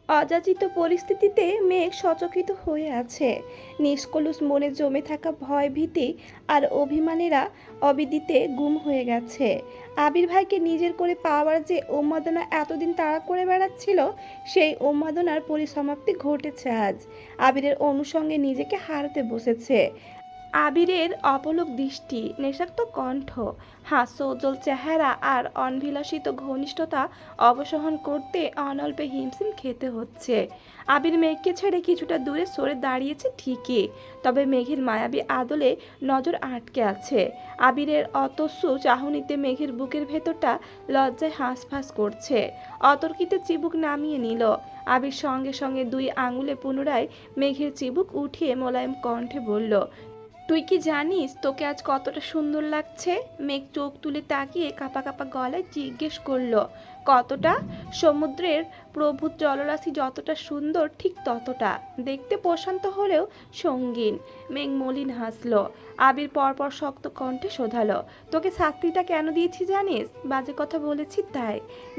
অযাচিত পরিস্থিতিতে মেঘ সচকিত হয়ে আছে। নিষ্কলুষ মনে জমে থাকা ভয়, ভীতি আর অভিমানীরা অবিদিতে গুম হয়ে গেছে। আবির ভাইকে নিজের করে পাওয়ার যে উন্মাদনা এতদিন তাড়া করে বেড়াচ্ছিল, সেই উন্মাদনার পরিসমাপ্তি ঘটেছে আজ। আবিরের অনুষঙ্গে নিজেকে হারাতে বসেছে। আবিরের অপলক দৃষ্টি, নেশাক্ত কণ্ঠ, হাস্যোজ্জ্বল চেহারা আর অনভিলাষিত ঘনিষ্ঠতা অবসহন করতে অনল্পে হিমশিম খেতে হচ্ছে। আবির মেঘকে ছেড়ে কিছুটা দূরে সরে দাঁড়িয়েছে ঠিকই, তবে মেঘের মায়াবী আদলে নজর আটকে আছে। আবিরের অতস্য চাহনিতে মেঘের বুকের ভেতরটা লজ্জায় হাঁসফাঁস করছে। অতর্কিতে চিবুক নামিয়ে নিল। আবির সঙ্গে সঙ্গে দুই আঙুলে পুনরায় মেঘের চিবুক উঠিয়ে মোলায়েম কণ্ঠে বলল, তুই কি জানিস তোকে আজ কতটা সুন্দর লাগছে? মেঘ চোখ তুলে তাকিয়ে কাঁপা কাঁপা গলায় জিজ্ঞেস করলো। কতটা? সমুদ্রের প্রভূত জলরাশি যতটা সুন্দর ঠিক ততটা। দেখতে প্রশান্ত হলেও সঙ্গীন। মেঘ মলিন হাসলো। আবির পরপর শক্ত কণ্ঠে শোধালো, তোকে শাস্তিটা কেন দিয়েছি জানিস? বাজে কথা বলেছি তাই?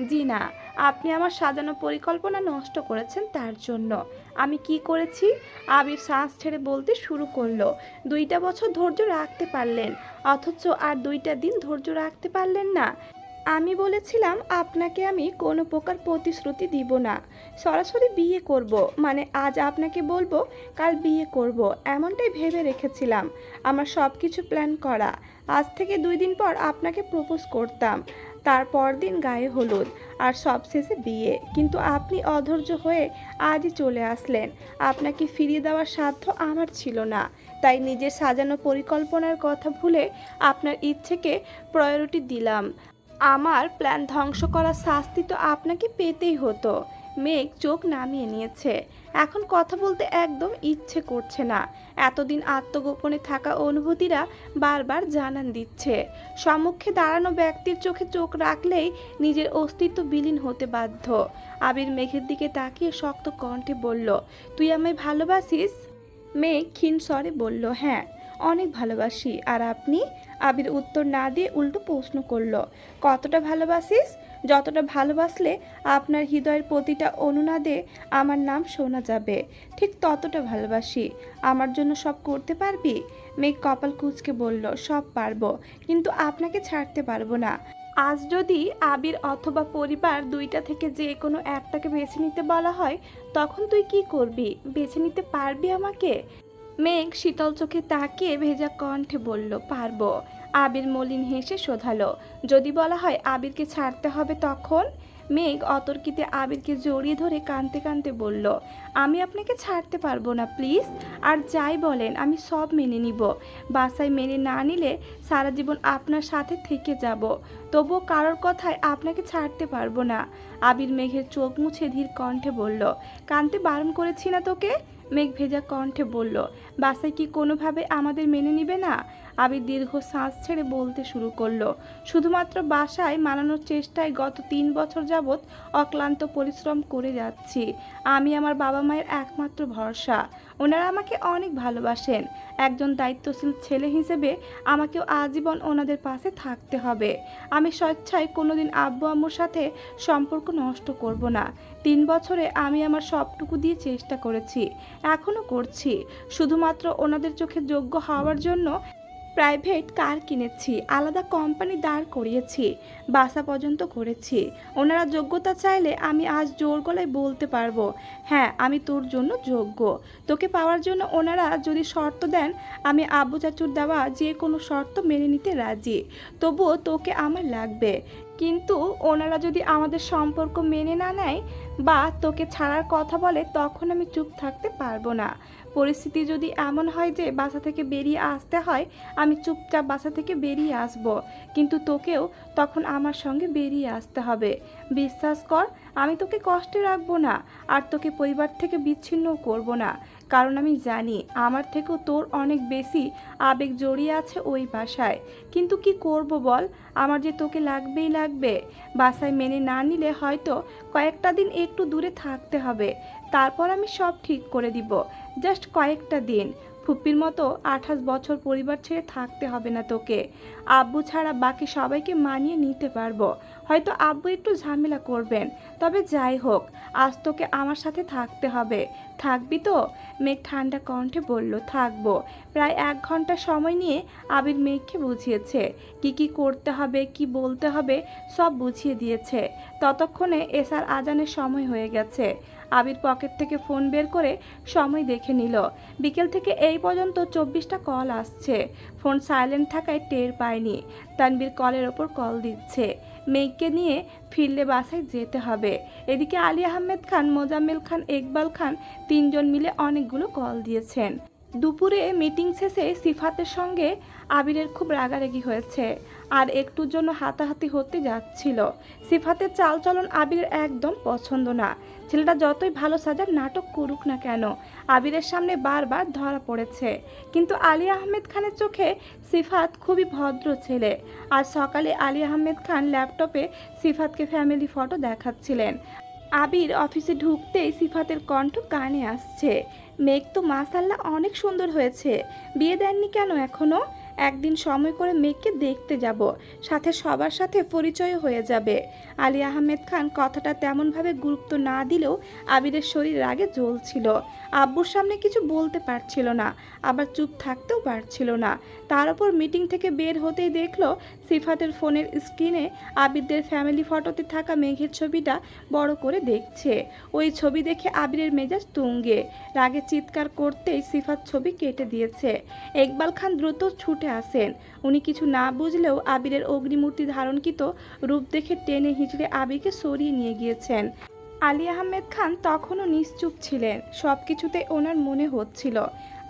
জি না, আপনি আমার সাজানো পরিকল্পনা নষ্ট করেছেন তার জন্য। আমি কি করেছি? আবির শ্বাস ছেড়ে বলতে শুরু করলো। 2টা বছর ধৈর্য রাখতে পারলেন, অথচ আর 2টা দিন ধৈর্য রাখতে পারলেন না। আমি বলেছিলাম আপনাকে আমি কোনো প্রকার প্রতিশ্রুতি দিব না, সরাসরি বিয়ে করব, মানে আজ আপনাকে বলবো কাল বিয়ে করব, এমনটাই ভেবে রেখেছিলাম। আমার সব কিছু প্ল্যান করা। আজ থেকে 2 দিন পর আপনাকে প্রপোজ করতাম, তারপর দিন গায়ে হলুদ, আর সবশেষে বিয়ে। কিন্তু আপনি অধৈর্য হয়ে আজই চলে আসলেন। আপনাকে ফিরিয়ে দেওয়ার সাধ্য আমার ছিল না, তাই নিজের সাজানো পরিকল্পনার কথা ভুলে আপনার ইচ্ছেকে প্রায়োরিটি দিলাম। আমার প্ল্যান ধ্বংস করার শাস্তি তো আপনাকে পেতেই হতো। মেঘ চোখ নামিয়ে নিয়েছে। এখন কথা বলতে একদম ইচ্ছে করছে না। এতদিন আত্মগোপনে থাকা অনুভূতিরা বারবার জানান দিচ্ছে। সম্মুখে দাঁড়ানো ব্যক্তির চোখে চোখ রাখলেই নিজের অস্তিত্ব বিলীন হতে বাধ্য। আবির মেঘের দিকে তাকিয়ে শক্ত কণ্ঠে বলল, তুই আমায় ভালোবাসিস? মেঘ ক্ষীণ স্বরে বলল, হ্যাঁ, অনেক ভালোবাসি। আর আপনি? আবির উত্তর না দিয়ে উল্টো প্রশ্ন করল, কতটা ভালোবাসিস? যতটা ভালোবাসলে আপনার হৃদয়ের প্রতিটা অনুনাদে আমার নাম শোনা যাবে, ঠিক ততটা ভালোবাসি। আমার জন্য সব করতে পারবি? মেঘ কপাল কুঁচকে বলল, সব পারবো, কিন্তু আপনাকে ছাড়তে পারবো না। আজ যদি আবির অথবা পরিবার 2টা থেকে যে কোনো একটাকে বেছে নিতে বলা হয়, তখন তুই কি করবি? বেছে নিতে পারবি আমাকে? মেঘ শীতল চোখে তাকিয়ে ভেজা কণ্ঠে বলল, পারবো। আবির মলিন হেসে শোধালো, যদি বলা হয় আবিরকে ছাড়তে হবে তখন? মেঘ অতর্কিতে আবিরকে জড়িয়ে ধরে কাঁদতে কাঁদতে বলল, আমি আপনাকে ছাড়তে পারবো না প্লিজ। আর যাই বলেন আমি সব মেনে নিব। বাসায় মেনে না নিলে সারা জীবন আপনার সাথে থেকে যাব, তবুও কারোর কথায় আপনাকে ছাড়তে পারবো না। আবির মেঘের চোখ মুছে ধীর কণ্ঠে বলল, কাঁদতে বারণ করেছি না তোকে? মেঘ ভেজা কণ্ঠে বলল, বাসায় কি কোনোভাবে আমাদের মেনে নিবে না? আবির দীর্ঘ শ্বাস ছেড়ে বলতে শুরু করলো, শুধুমাত্র বাসায় মানানোর চেষ্টায় গত 3 বছর যাবৎ অক্লান্ত পরিশ্রম করে যাচ্ছি। আমি আমার বাবা মায়ের একমাত্র ভরসা। ওনারা আমাকে অনেক ভালোবাসেন। একজন দায়িত্বশীল ছেলে হিসেবে আমাকেও আজীবন ওনাদের পাশে থাকতে হবে। আমি স্বেচ্ছায় কোনোদিন আব্বু আম্মুর সাথে সম্পর্ক নষ্ট করব না। 3 বছরে আমি আমার সবটুকু দিয়ে চেষ্টা করেছি, এখনও করছি। শুধুমাত্র ওনাদের চোখে যোগ্য হওয়ার জন্য প্রাইভেট কার কিনেছি, আলাদা কোম্পানি দাঁড় করিয়েছি, বাসা পর্যন্ত করেছি। ওনারা যোগ্যতা চাইলে আমি আজ জোর গলায় বলতে পারবো, হ্যাঁ আমি তোর জন্য যোগ্য। তোকে পাওয়ার জন্য ওনারা যদি শর্ত দেন, আমি আব্বু চাচুর দেওয়া যে কোনো শর্ত মেনে নিতে রাজি। তবুও তোকে আমার লাগবে। কিন্তু ওনারা যদি আমাদের সম্পর্ক মেনে না নেয় বা তোকে ছাড়ার কথা বলে, তখন আমি চুপ থাকতে পারবো না। পরিস্থিতি যদি এমন হয় যে বাসা থেকে বেরিয়ে আসতে হয়, আমি চুপচাপ বাসা থেকে বেরিয়ে আসব, কিন্তু তোকেও তখন আমার সঙ্গে বেরিয়ে আসতে হবে। বিশ্বাস কর, আমি তোকে কষ্টে রাখবো না, আর তোকে পরিবার থেকে বিচ্ছিন্নও করব না, কারণ আমি জানি আমার থেকেও তোর অনেক বেশি আবেগ জড়িয়ে আছে ওই বাসায়। কিন্তু কি করব বল, আমার যে তোকে লাগবেই লাগবে। বাসায় মেনে না নিলে হয়তো কয়েকটা দিন একটু দূরে থাকতে হবে, তারপর আমি সব ঠিক করে দিব। জাস্ট কয়েকটা দিন। ফুপ্পির মতো 28 বছর পরিবার ছেড়ে থাকতে হবে না তোকে। আব্বু ছাড়া বাকি সবাইকে মানিয়ে নিতে পারবো। হয়তো আব্বু একটু ঝামেলা করবেন, তবে যাই হোক, আজ তোকে আমার সাথে থাকতে হবে। থাকবি তো? মেঘ ঠান্ডা কণ্ঠে বলল, থাকবো। প্রায় 1 ঘন্টা সময় নিয়ে আবির মেঘকে বুঝিয়েছে কি কি করতে হবে, কি বলতে হবে, সব বুঝিয়ে দিয়েছে। ততক্ষণে এশার আজানের সময় হয়ে গেছে। আবির পকেট থেকে ফোন বের করে সময় দেখে নিল। বিকেল থেকে এই পর্যন্ত 24টা কল আসছে। ফোন সাইলেন্ট থাকায় টের পায়নি। তানবীর কলের ওপর কল দিচ্ছে। মেঘকে নিয়ে ফিরলে বাসায় যেতে হবে। এদিকে আলী আহমেদ খান, মোজাম্মেল খান, ইকবাল খান 3জন মিলে অনেকগুলো কল দিয়েছেন। দুপুরে মিটিং শেষে সিফাতের সঙ্গে আবিরের খুব রাগারাগি হয়েছে, আর একটুর জন্য হাতাহাতি হতে যাচ্ছিল। সিফাতের চালচলন আবিরের একদম পছন্দ না। ছেলেটা যতই ভালো সাজার নাটক করুক না কেন, আবিরের সামনে বারবার ধরা পড়েছে। কিন্তু আলী আহমেদ খানের চোখে সিফাত খুবই ভদ্র ছেলে। আজ সকালে আলী আহমেদ খান ল্যাপটপে সিফাতকে ফ্যামিলি ফটো দেখাচ্ছিলেন। আবির অফিসে ঢুকতেই সিফাতের কণ্ঠ কানে আসছে, মেঘ তো মাশাআল্লাহ অনেক সুন্দর হয়েছে, বিয়ে দেননি কেন এখনো? একদিন সময় করে মেঘকে দেখতে যাব, সাথে সবার সাথে পরিচয় হয়ে যাবে। আলী আহমেদ খান কথাটা তেমনভাবে গুরুত্ব না দিলেও আবিরের শরীর রাগে জ্বলছিল। আব্বুর সামনে কিছু বলতে পারছিল না, আবার চুপ থাকতেও পারছিল না। তার উপর মিটিং থেকে বের হতেই দেখলো সিফাতের ফোনের স্ক্রিনে আবিরদের ফ্যামিলি ফটোতে থাকা মেঘের ছবিটা বড় করে দেখছে। ওই ছবি দেখে আবিরের মেজাজ তুঙ্গে। রাগে চিৎকার করতেই সিফাত ছবি কেটে দিয়েছে। ইকবাল খান দ্রুত ছুটে আসেন। উনি কিছু না বুঝলেও আবিরের অগ্নিমূর্তি ধারণকৃত রূপ দেখে টেনে হিঁচড়ে আবিরকে সরিয়ে নিয়ে গিয়েছেন। আলী আহমেদ খান তখনও নিশ্চুপ ছিলেন। সব কিছুতে ওনার মনে হচ্ছিল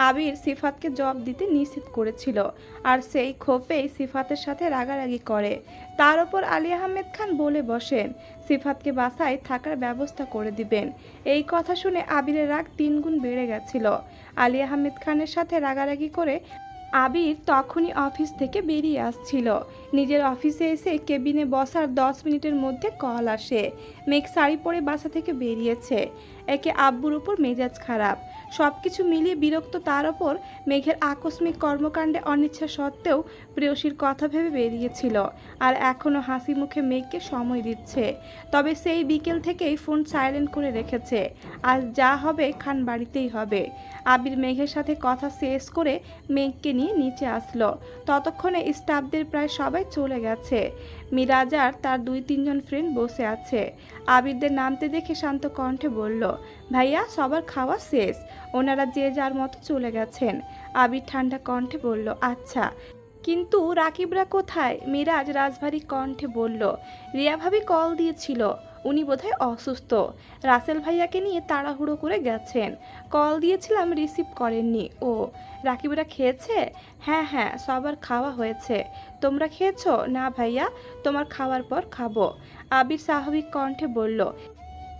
আবির সিফাতকে জবাব দিতে নিষেধ করেছিল, আর সেই ক্ষোভেই সিফাতের সাথে রাগারাগি করে। তার ওপর আলী আহমেদ খান বলে বসেন সিফাতকে বাসায় থাকার ব্যবস্থা করে দিবেন। এই কথা শুনে আবিরের রাগ 3 গুণ বেড়ে গেছিল। আলী আহমেদ খানের সাথে রাগারাগি করে আবির তখনই অফিস থেকে বেরিয়ে আসছিল। নিজের অফিসে এসে কেবিনে বসার 10 মিনিটের মধ্যে কল আসে। মেঘ শাড়ি পরে বাসা থেকে বেরিয়েছে। একে আব্বুর উপর মেজাজ খারাপ, সব কিছু মিলিয়ে বিরক্ত। তার ওপর মেঘের আকস্মিক কর্মকাণ্ডে অনিচ্ছা সত্ত্বেও প্রেয়সীর কথা ভেবে বেরিয়েছিল, আর এখনও হাসি মুখে মেঘকে সময় দিচ্ছে। তবে সেই বিকেল থেকেই ফোন সাইলেন্ট করে রেখেছে। আজ যা হবে খান বাড়িতেই হবে। আবির মেঘের সাথে কথা শেষ করে মেঘকে নিয়ে নিচে আসলো। ততক্ষণে স্টাফদের প্রায় সবাই চলে গেছে। মিরাজ আর তার 2-3 জন ফ্রেন্ড বসে আছে। আবিরদের নামতে দেখে শান্ত কণ্ঠে বলল, ভাইয়া সবার খাওয়া শেষ, ওনারা যে যার মতো চলে গেছেন। আবির ঠান্ডা কণ্ঠে বলল, আচ্ছা, কিন্তু রাকিবরা কোথায়? মিরাজ রাজভারী কণ্ঠে বলল, রিয়া ভাবি কল দিয়েছিল, উনি বোধহয় অসুস্থ, রাসেল ভাইয়াকে নিয়ে তাড়াহুড়ো করে গেছেন। কল দিয়েছিলাম, রিসিভ করেননি। ও, রাকিবরা খেয়েছে? হ্যাঁ হ্যাঁ, সবার খাওয়া হয়েছে। তোমরা খেয়েছো? না ভাইয়া, তোমার খাওয়ার পর খাবো। আবির স্বাভাবিক কণ্ঠে বলল,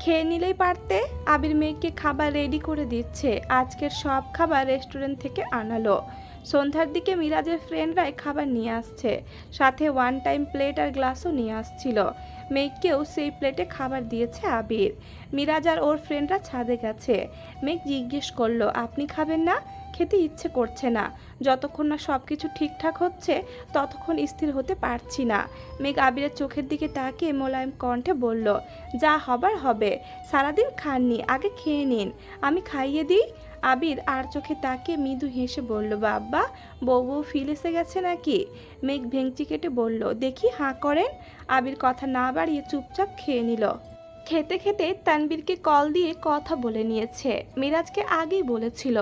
খেয়ে নিলেই পারতে। আবির মেয়েকে খাবার রেডি করে দিচ্ছে। আজকের সব খাবার রেস্টুরেন্ট থেকে আনালো। সন্ধ্যার দিকে মিরাজের ফ্রেন্ডরাই খাবার নিয়ে আসছে, সাথে 1 টাইম প্লেট আর গ্লাসও নিয়ে আসছিল। মেঘকেও সেই প্লেটে খাবার দিয়েছে আবির। মিরাজ আর ওর ফ্রেন্ডরা ছাদে গেছে। মেঘ জিজ্ঞেস করলো, আপনি খাবেন না? খেতে ইচ্ছে করছে না। যতক্ষণ না সব কিছু ঠিকঠাক হচ্ছে ততক্ষণ স্থির হতে পারছি না। মেঘ আবিরের চোখের দিকে তাকিয়ে মোলায়েম কণ্ঠে বলল, যা হবার হবে, সারাদিন খাননি, আগে খেয়ে নিন, আমি খাইয়ে দিই। আবির আর চোখে তাকিয়ে মৃদু হেসে বলল, বাবা, বউ বউ ফিল এসে গেছে নাকি? মেঘ ভেঙচি কেটে বলল, দেখি হাঁ করেন। আবির কথা না বাড়িয়ে চুপচাপ খেয়ে নিল। খেতে খেতে তানবীরকে কল দিয়ে কথা বলে নিয়েছে। মিরাজকে আগেই বলেছিল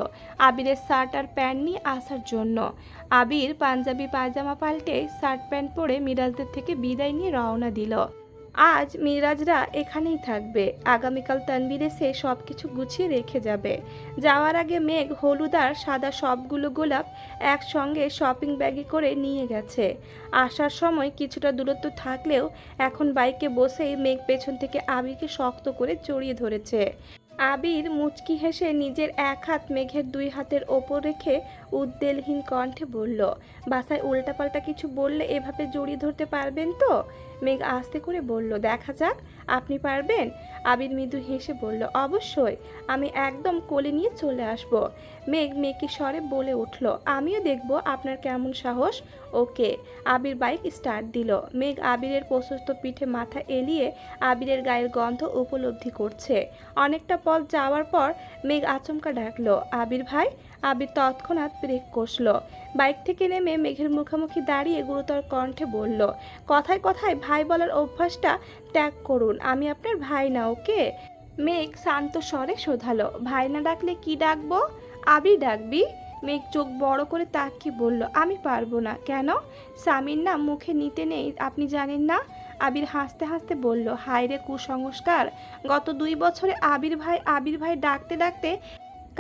আবিরের শার্ট আর প্যান্ট নিয়ে আসার জন্য। আবির পাঞ্জাবি পায়জামা পাল্টে শার্ট প্যান্ট পরে মিরাজদের থেকে বিদায় নিয়ে রওনা দিল। আজ মিরাজরা এখানেই থাকবে, আগামীকাল তানবীর এসে সব কিছু গুছিয়ে রেখে যাবে। যাওয়ার আগে মেঘ হলুদ আর সাদা সবগুলো গোলাপ একসঙ্গে শপিং ব্যাগে করে নিয়ে গেছে। আসার সময় কিছুটা দূরত্ব থাকলেও এখন বাইকে বসেই মেঘ পেছন থেকে আবিরকে শক্ত করে জড়িয়ে ধরেছে। আবির মুচকি হেসে নিজের এক হাত মেঘের 2 হাতের ওপর রেখে উদ্বেগহীন কণ্ঠে বলল, বাসায় উল্টাপাল্টা কিছু বললে এভাবে জড়িয়ে ধরতে পারবেন তো? মেঘ আস্তে করে বলল, দেখা যাক আপনি পারবেন। আবির মৃদু হেসে বলল, অবশ্যই, আমি একদম কোলে নিয়ে চলে আসব। মেঘ মেকি স্বরে বলে উঠল, আমিও দেখব আপনার কেমন সাহস। ওকে। আবির বাইক স্টার্ট দিল। মেঘ আবিরের প্রশস্ত পিঠে মাথা এলিয়ে আবিরের গায়ের গন্ধ উপলব্ধি করছে। অনেকটা পথ যাওয়ার পর মেঘ আচমকা ডাকলো, আবির ভাই। আবির তৎক্ষণাৎ ব্রেক কষল। বাইক থেকে নেমে মেঘের মুখোমুখি দাঁড়িয়ে গুরুতর কণ্ঠে বলল, কথায় কথায় ভাই বলার অভ্যাসটা ত্যাগ করুন, আমি আপনার ভাই না, ওকে? মেঘ শান্ত স্বরে শোধালো, ভাই না ডাকলে কি ডাকবো? আবির ডাকবি। মেঘ চোখ বড় করে তাকিয়ে বলল, আমি পারবো না। কেন? স্বামীর নাম মুখে নিতে নেই, আপনি জানেন না? আবির হাসতে হাসতে বলল, হায় রে কুসংস্কার, গত 2 বছরে আবির ভাই ডাকতে ডাকতে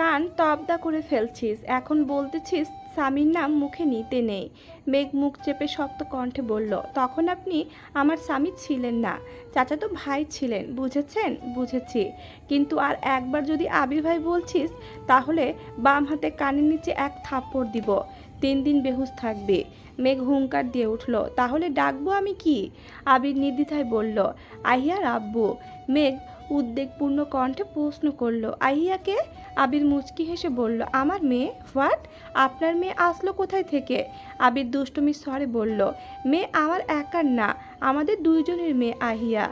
কান তবদা করে ফেলছিস, এখন বলতেছিস স্বামীর নাম মুখে নিতে নেই। মেঘ মুখ চেপে শক্ত কণ্ঠে বলল, তখন আপনি আমার স্বামী ছিলেন না, চাচাতো ভাই ছিলেন, বুঝেছেন? বুঝেছি, কিন্তু আর একবার যদি আবির ভাই বলছিস তাহলে বাম হাতে কানের নিচে এক থাপ্পড় দিব, 3 দিন বেহুশ থাকবে। মেঘ হুঙ্কার দিয়ে উঠল, তাহলে ডাকবো আমি কি? আবির নির্দ্বিধায় বলল, আহিয়ার আব্বু। মেঘ উদ্বেগপূর্ণ কণ্ঠে প্রশ্ন করল, আহিয়াকে? আবির মুচকি হেসে বলল, আমার মেয়ে? হোয়াট? আপনার মেয়ে আসলো কোথায় থেকে? আবির দুষ্টুমির স্বরে বলল, মেয়ে আমার একার না, আমাদের 2জনের মেয়ে আহিয়া।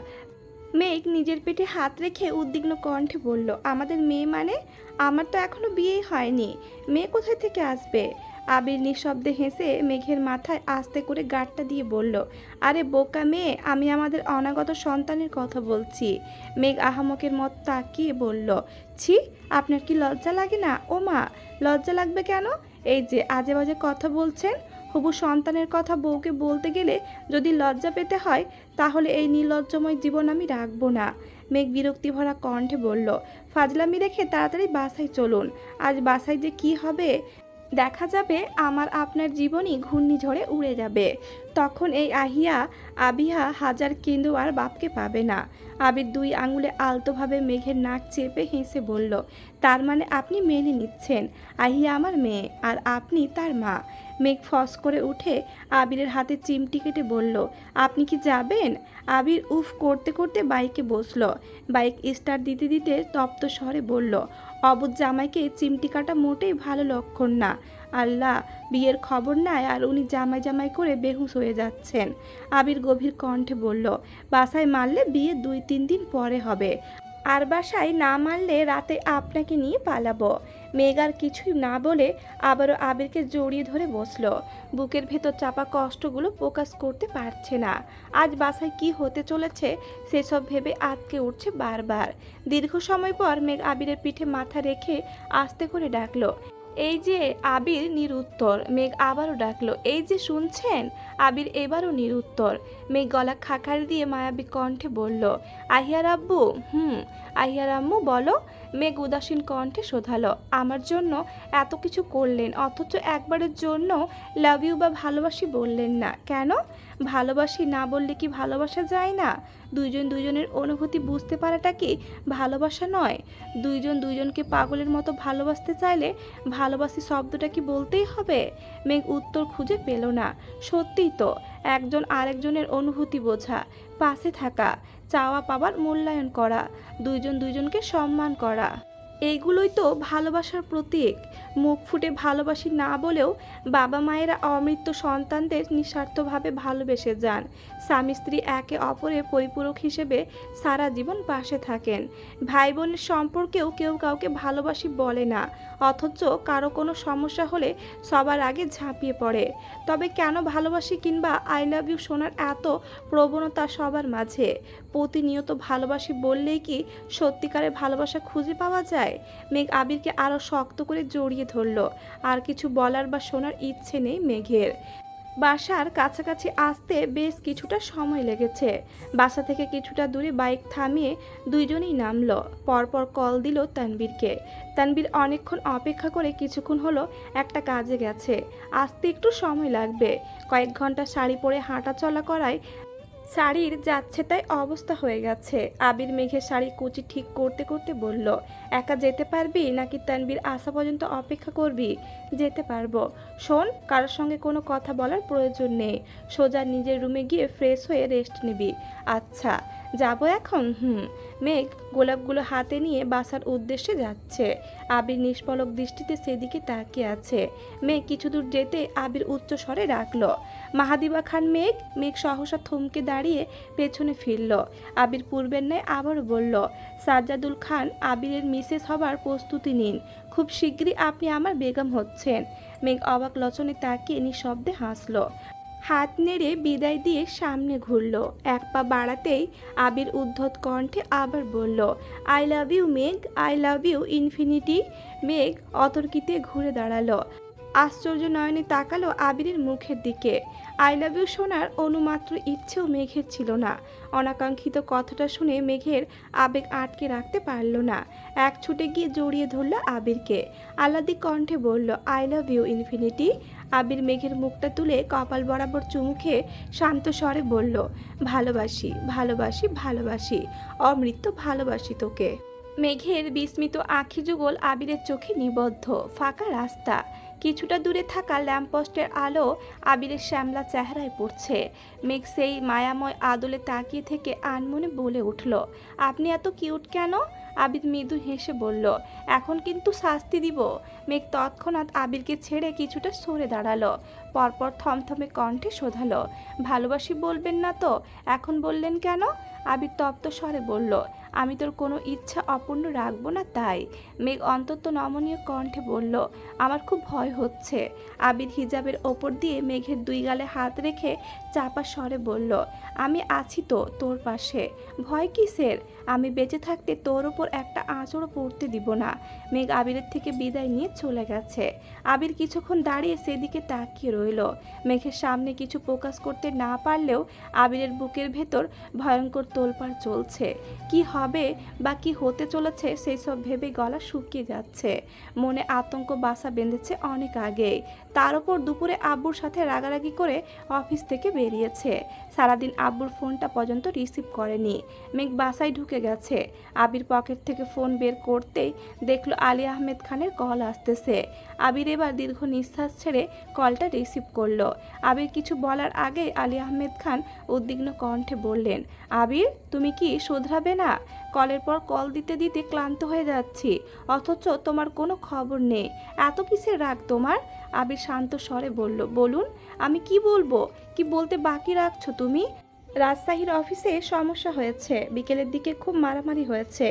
মেঘ নিজের পেটে হাত রেখে উদ্বিগ্ন কণ্ঠে বলল, আমাদের মেয়ে মানে? আমার তো এখনো বিয়েই হয়নি, মেয়ে কোথায় থেকে আসবে? আবির নিঃশব্দে হেসে মেঘের মাথায় আস্তে করে গাঁটটা দিয়ে বলল, আরে বোকা মেয়ে, আমি আমাদের অনাগত সন্তানের কথা বলছি। মেঘ আহামকের মত তাকিয়ে বলল, ছি, আপনার কি লজ্জা লাগে না? ও মা, লজ্জা লাগবে কেন? এই যে আজে বাজে কথা বলছেন, হবু সন্তানের কথা বউকে বলতে গেলে যদি লজ্জা পেতে হয় তাহলে এই নির্লজ্জময় জীবন আমি রাখবো না। মেঘ বিরক্তি ভরা কণ্ঠে বলল, ফাজলামি রেখে তাড়াতাড়ি বাসায় চলুন, আজ বাসায় যে কি হবে দেখা যাবে, আমার আপনার জীবনই ঘূর্ণিঝড়ে উড়ে যাবে। তখন এই আবিহা হাজার কেন্দ্র আর বাপকে পাবে না। আবির 2 আঙুলে আলতোভাবে মেঘের নাক চেপে হেসে বলল, তার মানে আপনি মেনে নিচ্ছেন আহিয়া আমার মেয়ে আর আপনি তার মা? মেঘ ফস করে উঠে আবিরের হাতে চিমটি কেটে বলল, আপনি কি যাবেন? আবির উফ করতে করতে বাইকে বসলো। বাইক স্টার্ট দিতে দিতে তপ্ত স্বরে বলল, অবুঝ জামাইকে চিমটি কাটা মোটেই ভালো লক্ষণ না। আল্লাহ, বিয়ের খবর নাই আর উনি জামাই জামাই করে বেহুশ হয়ে যাচ্ছেন। আবির গভীর কণ্ঠে বলল, বাসায় মারলে বিয়ে 2-3 দিন পরে হবে, আর বাসায় না মারলে রাতে আপনাকে নিয়ে পালাবো। মেঘ আর কিছুই না বলে আবারও আবিরকে জড়িয়ে ধরে বসলো। বুকের ভেতর চাপা কষ্টগুলো প্রকাশ করতে পারছে না। আজ বাসায় কি হতে চলেছে সেসব ভেবে আটকে উঠছে বারবার। দীর্ঘ সময় পর মেঘ আবিরের পিঠে মাথা রেখে আস্তে করে ডাকলো, এই যে। আবির নিরুত্তর। মেঘ আবারও ডাকলো, এই যে শুনছেন? আবির এবারও নিরুত্তর। মেঘ গলা খাকারি দিয়ে মায়াবী কণ্ঠে বলল, আহিয়ার আব্বু? আহিয়ার আম্মু বলো। মেঘ উদাসীন কণ্ঠে শোধালো, আমার জন্য এত কিছু করলেন অথচ একবারের জন্য লাভ ইউ বা ভালোবাসি বললেন না কেন? ভালোবাসি না বললে কি ভালোবাসা যায় না? দুজনের অনুভূতি বুঝতে পারাটা কি ভালোবাসা নয়? দুজনকে পাগলের মতো ভালোবাসতে চাইলে ভালোবাসি শব্দটা কি বলতেই হবে? মেঘ উত্তর খুঁজে পেল না। সত্যিই তো, একজন আরেকজনের অনুভূতি বোঝা, পাশে থাকা, চাওয়া পাবার মূল্যায়ন করা, দুজনকে সম্মান করা, এইগুলোই তো ভালোবাসার প্রতীক। মুখ ফুটে ভালোবাসি না বলেও বাবা মায়েরা অমৃত্যু সন্তানদের নিঃস্বার্থভাবে ভালোবেসে যান। স্বামী স্ত্রী একে অপরের পরিপূরক হিসেবে সারা জীবন পাশে থাকেন। ভাই বোনের সম্পর্কেও কেউ কাউকে ভালোবাসি বলে না, অথচ কারো কোনো সমস্যা হলে সবার আগে ঝাঁপিয়ে পড়ে। তবে কেন ভালোবাসি কিংবা আই লাভ ইউ শোনার এত প্রবণতা সবার মাঝে? প্রতিনিয়ত ভালোবাসি বললেই কি সত্যিকারের ভালোবাসা খুঁজে পাওয়া যায়? মেঘ আবিরকে আরো শক্ত করে জড়িয়ে ধরল। আর কিছু বলার বা শোনার ইচ্ছে নেই মেঘের। বাসার কাছাকাছি আসতে বেশ কিছুটা সময় লেগেছে। বাসা থেকে কিছুটা দূরে বাইক থামিয়ে দুইজনেই নামলো। পরপর কল দিল তানবীরকে। তানবীর অনেকক্ষণ অপেক্ষা করে কিছুক্ষণ হলো একটা কাজে গেছে, আসতে একটু সময় লাগবে। কয়েক ঘন্টা শাড়ি পরে হাঁটা চলা করায় শাড়ির যাচ্ছে তাই অবস্থা হয়ে গেছে। আবির মেঘের শাড়ি কুচি ঠিক করতে করতে বলল, একা যেতে পারবি নাকি তানবীর আসা পর্যন্ত অপেক্ষা করবি? যেতে পারবো। শোন, কারোর সঙ্গে কোনো কথা বলার প্রয়োজন নেই। সোজা নিজের রুমে গিয়ে ফ্রেশ হয়ে রেস্ট নিবি। আচ্ছা, যাবো এখন? মেঘ গোলাপগুলো হাতে নিয়ে বাসার উদ্দেশ্যে যাচ্ছে। আবির নিষ্পলক দৃষ্টিতে সেদিকে তাকিয়ে আছে। মেঘ কিছু দূর যেতে আবির উচ্চ স্বরে ডাকলো, মাহাদিবা খান। মেঘ মেঘ সহসা থমকে দাঁড়িয়ে পেছনে ফিরল। আবির পূর্বের ন্যায় আবারও বলল, সাজ্জাদুল খান আবিরের মিসেস হবার প্রস্তুতি নিন। খুব শিগগিরই আপনি আমার বেগম হচ্ছেন। মেঘ অবাক লচনে তাকিয়ে নিঃশব্দে হাসল। হাত নেড়ে বিদায় দিয়ে সামনে ঘুরল। এক পা বাড়াতেই আবির উদ্ধত কণ্ঠে আবার বলল, আই লাভ ইউ মেঘ, আই লাভ ইউ ইনফিনিটি। মেঘ অতর্কিতে ঘুরে দাঁড়ালো। আশ্চর্য নয়নে তাকালো আবিরের মুখের দিকে। আই লাভ ইউ শোনার অনুমাত্র ইচ্ছেও মেঘের ছিল না। অনাকাঙ্ক্ষিত কথাটা শুনে মেঘের আবেগ আটকে রাখতে পারল না। এক ছুটে গিয়ে জড়িয়ে ধরল আবিরকে। আহ্লাদি কণ্ঠে বলল, আই লাভ ইউ ইনফিনিটি। আবির মেঘের মুখটা তুলে কপাল বরাবর চুমু খেয়ে শান্ত স্বরে বলল, ভালোবাসি ভালোবাসি ভালোবাসি, অমৃত ভালোবাসি তোকে। মেঘের বিস্মিত আঁখি যুগল আবিরের চোখে নিবদ্ধ। ফাঁকা রাস্তা, কিছুটা দূরে থাকা ল্যাম্পপোস্টের আলো আবিরের শ্যামলা চেহারায় পড়ছে। মেঘ সেই মায়াময় আদলে তাকিয়ে থেকে আনমনে বলে উঠল, আপনি এত কিউট কেন? আবির মৃদু হেসে বলল, এখন কিন্তু শাস্তি দিব। মেঘ তৎক্ষণাৎ আবিরকে ছেড়ে কিছুটা সরে দাঁড়ালো। পরপর থমথমে কণ্ঠে শোধালো, ভালোবাসি বলবেন না তো? এখন বললেন কেন? আবির তপ্ত স্বরে বলল, আমি তোর কোনো ইচ্ছা অপূর্ণ রাখবো না তাই। মেঘ অন্তত নমনীয় কণ্ঠে বলল, আমার খুব ভয় হচ্ছে। আবির হিজাবের ওপর দিয়ে মেঘের দুই গালে হাত রেখে চাপা স্বরে বলল, আমি আছি তো তোর পাশে, ভয় কিসের? আমি বেঁচে থাকতে তোর ওপর একটা আঁচড়ও পড়তে দিব না। মেঘ আবিরের থেকে বিদায় নিয়ে চলে গেছে। আবির কিছুক্ষণ দাঁড়িয়ে সেদিকে তাকিয়ে রইল। মেঘের সামনে কিছু প্রকাশ করতে না পারলেও আবিরের বুকের ভেতর ভয়ঙ্কর তোলপাড় চলছে। কি হবে বা কি হতে চলেছে সেই সব ভেবে গলা শুকিয়ে যাচ্ছে। মনে আতঙ্ক বাসা বেঁধেছে অনেক আগেই। তার ওপর দুপুরে আব্বুর সাথে রাগারাগি করে অফিস থেকে বেরিয়েছে। সারাদিন আব্বুর ফোনটা পর্যন্ত রিসিভ করেনি। মেঘ বাসায় ঢুকে গেছে। আবির পকেট থেকে ফোন বের করতেই দেখলো আলী আহমেদ খানের কল আসতেছে। আবির এবার দীর্ঘ নিঃশ্বাস ছেড়ে কলটা রিসিভ করলো। আবির কিছু বলার আগেই আলী আহমেদ খান উদ্বিগ্ন কণ্ঠে বললেন, আবির তুমি কি শোধরাবে না? কলের পর কল দিতে দিতে ক্লান্ত হয়ে যাচ্ছি, অথচ তোমার কোনো খবর নেই। এত কিসের রাগ তোমার? আবির শান্ত স্বরে বলল, বলুন, আমি কি বলবো? কি বলতে বাকি রাখছো তুমি? রাজশাহীর অফিসে সমস্যা হয়েছে, বিকেলের দিকে খুব মারামারি হয়েছে।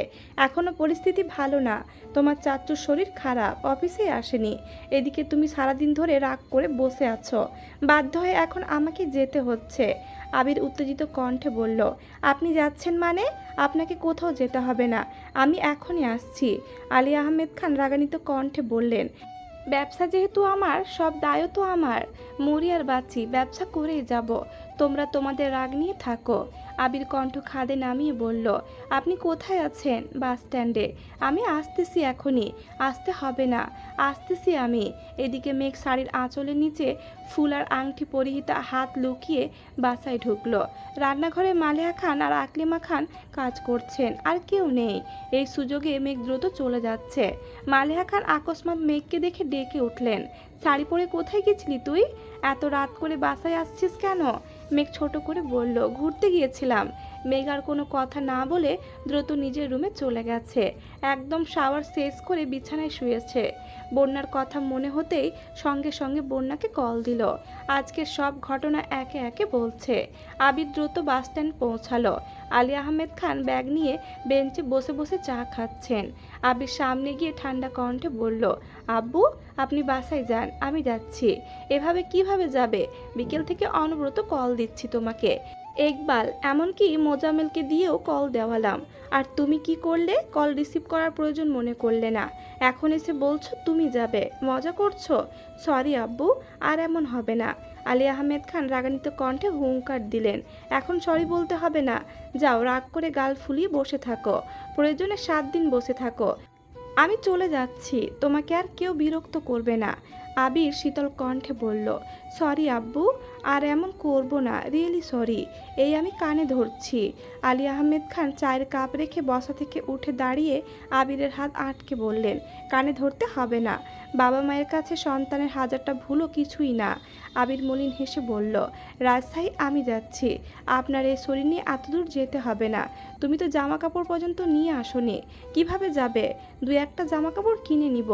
এখনো পরিস্থিতি ভালো না। তোমার চাচ্চুর শরীর খারাপ, অফিসে আসেনি। এদিকে তুমি সারাদিন ধরে রাগ করে বসে আছো। বাধ্য হয়ে এখন আমাকে যেতে হচ্ছে। আবির উত্তেজিত কণ্ঠে বলল, আপনি যাচ্ছেন মানে? আপনাকে কোথাও যেতে হবে না, আমি এখনই আসছি। আলী আহমেদ খান রাগান্বিত কণ্ঠে বললেন, ব্যবসা যেহেতু আমার, সব দায়ও তো আমার। মরি আর বাঁচি, ব্যবসা করেই যাব। তোমরা তোমাদের রাগ নিয়ে থাকো। আবির কণ্ঠ খাদে নামিয়ে বলল, আপনি কোথায় আছেন? বাস স্ট্যান্ডে। আমি আসতেছি এখনই। আসতে হবে না, আসতেছি আমি। এদিকে মেঘ শাড়ির আঁচলের নিচে ফুল আর আংটি পরিহিতা হাত লুকিয়ে বাসায় ঢুকলো। রান্নাঘরে মালেহা খান আর আকলিমা খান কাজ করছেন, আর কেউ নেই। এই সুযোগে মেঘ দ্রুত চলে যাচ্ছে। মালেহা খান আকস্মাৎ মেঘকে দেখে ডেকে উঠলেন, শাড়ি পরে কোথায় গেছিলি তুই? এত রাত করে বাসায় আসছিস কেন? মেঘ ছোট করে বলল, ঘুরতে গিয়েছিলাম। মেঘ আর কোনো কথা না বলে দ্রুত নিজের রুমে চলে গেছে। একদম শাওয়ার শেষ করে বিছানায় শুয়েছে। বন্যার কথা মনে হতেই সঙ্গে সঙ্গে বন্যাকে কল দিল। আজকের সব ঘটনা একে একে বলছে। আবির দ্রুত বাস স্ট্যান্ড পৌঁছালো। আলী আহমেদ খান ব্যাগ নিয়ে বেঞ্চে বসে বসে চা খাচ্ছেন। আবির সামনে গিয়ে ঠান্ডা কণ্ঠে বলল, আব্বু আপনি বাসায় যান, আমি যাচ্ছি। এভাবে কিভাবে যাবে? বিকেল থেকে অনবরত কল দিচ্ছি তোমাকে, ইকবাল এমনকি মোজামেলকে দিয়েও কল দেওয়ালাম। আর তুমি কি করলে? কল রিসিভ করার প্রয়োজন মনে করলে না। এখন এসে বলছো তুমি যাবে, মজা করছো? সরি আব্বু, আর এমন হবে না। আলী আহমেদ খান রাগান্বিত কণ্ঠে হুঙ্কার দিলেন, এখন সরি বলতে হবে না। যাও, রাগ করে গাল ফুলিয়ে বসে থাকো। প্রয়োজনে 7 দিন বসে থাকো। আমি চলে যাচ্ছি, তোমাকে আর কেউ বিরক্ত করবে না। আবির শীতল কণ্ঠে বলল, সরি আব্বু, আর এমন করব না, রিয়েলি সরি। এই আমি কানে ধরছি। আলী আহমেদ খান চায়ের কাপ রেখে বসা থেকে উঠে দাঁড়িয়ে আবিরের হাত আটকে বললেন, কানে ধরতে হবে না। বাবা মায়ের কাছে সন্তানের হাজারটা ভুলও কিছুই না। আবির মলিন হেসে বলল, রাজশাহী আমি যাচ্ছি, আপনার এই শরীর নিয়ে এতদূর যেতে হবে না। তুমি তো জামা কাপড় পর্যন্ত নিয়ে আসোনি, কিভাবে যাবে? দুই একটা জামা কাপড় কিনে নিব,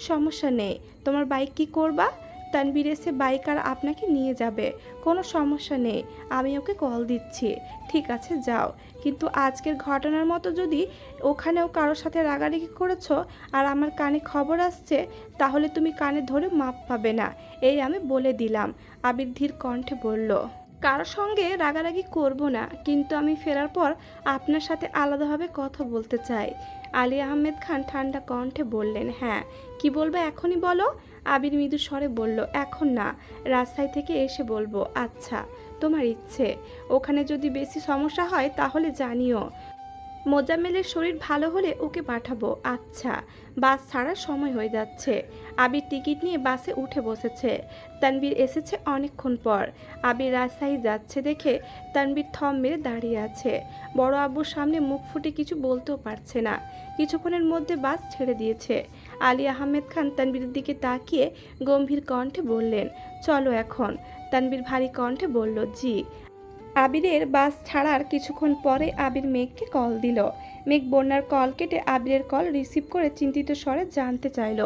সমস্যা নেই। তোমার বাইক কি করবা? তানবীর এসে বাইক আর আপনাকে নিয়ে যাবে, কোনো সমস্যা নেই, আমি ওকে কল দিচ্ছি। ঠিক আছে যাও, কিন্তু আজকের ঘটনার মতো যদি ওখানেও কারোর সাথে রাগারাগি করেছো আর আমার কানে খবর আসছে, তাহলে তুমি কানে ধরে মাপ পাবে না, এই আমি বলে দিলাম। আবির ধীর কণ্ঠে বলল, কারোর সঙ্গে রাগারাগি করব না, কিন্তু আমি ফেরার পর আপনার সাথে আলাদাভাবে কথা বলতে চাই। আলী আহমেদ খান ঠান্ডা কণ্ঠে বললেন, হ্যাঁ কি বলবে এখনই বলো। আবির মৃদু স্বরে বলল, এখন না, রাজশাহী থেকে এসে বলবো। আচ্ছা, তোমার ইচ্ছে। ওখানে যদি বেশি সমস্যা হয় তাহলে জানিও। মোজাম্মেলের শরীর ভালো হলে ওকে পাঠাবো। আচ্ছা। বাস ছাড়ার সময় হয়ে যাচ্ছে। আবির টিকিট নিয়ে বাসে উঠে বসেছে। তানবীর এসেছে অনেকক্ষণ পর। আবির রাজশাহী যাচ্ছে দেখে তানবীর থম মেরে দাঁড়িয়ে আছে। বড় আব্বুর সামনে মুখ ফুটে কিছু বলতেও পারছে না। কিছুক্ষণের মধ্যে বাস ছেড়ে দিয়েছে। আলী আহমেদ খান তানবীরের দিকে তাকিয়ে গম্ভীর কণ্ঠে বললেন, চলো এখন। তানবীর ভারী কণ্ঠে বলল, জি। আবিরের বাস ছাড়ার কিছুক্ষণ পরে আবির মেঘকে কল দিল। মেঘ বন্যার কল কেটে আবিরের কল রিসিভ করে চিন্তিত স্বরে জানতে চাইল,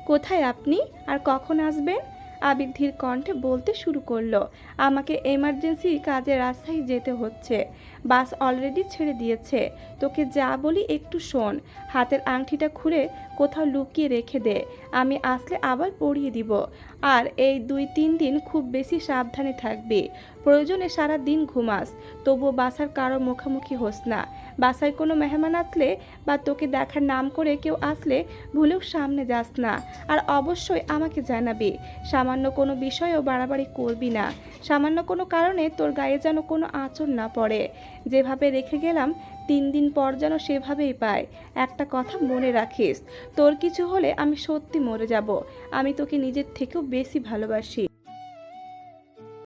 কোথায় আপনি আর কখন আসবেন? আবির ধীর কণ্ঠে বলতে শুরু করলো, আমাকে এমার্জেন্সি কাজে রাজশাহী যেতে হচ্ছে। বাস অলরেডি ছেড়ে দিয়েছে। তোকে যা বলি একটু শোন। হাতের আংটিটা খুলে কোথাও লুকিয়ে রেখে দে, আমি আসলে আবার পরিয়ে দিব। আর এই 2-3 দিন খুব বেশি সাবধানে থাকবি। প্রয়োজনে সারা দিন ঘুমাস, তবুও বাসার কারো মুখোমুখি হোস না। বাসায় কোনো মেহমান আসলে বা তোকে দেখার নাম করে কেউ আসলে ভুলেও সামনে যাস না। আর অবশ্যই আমাকে জানাবি। সামান্য কোনো বিষয়েও বাড়াবাড়ি করবি না। সামান্য কোনো কারণে তোর গায়ে যেন কোনো আঁচড় না পড়ে। যেভাবে রেখে গেলাম 3 দিন পর যেন সেভাবেই পায়। একটা কথা মনে রাখিস, তোর কিছু হলে আমি সত্যি মরে যাব। আমি তোকে নিজের থেকেও বেশি ভালোবাসি।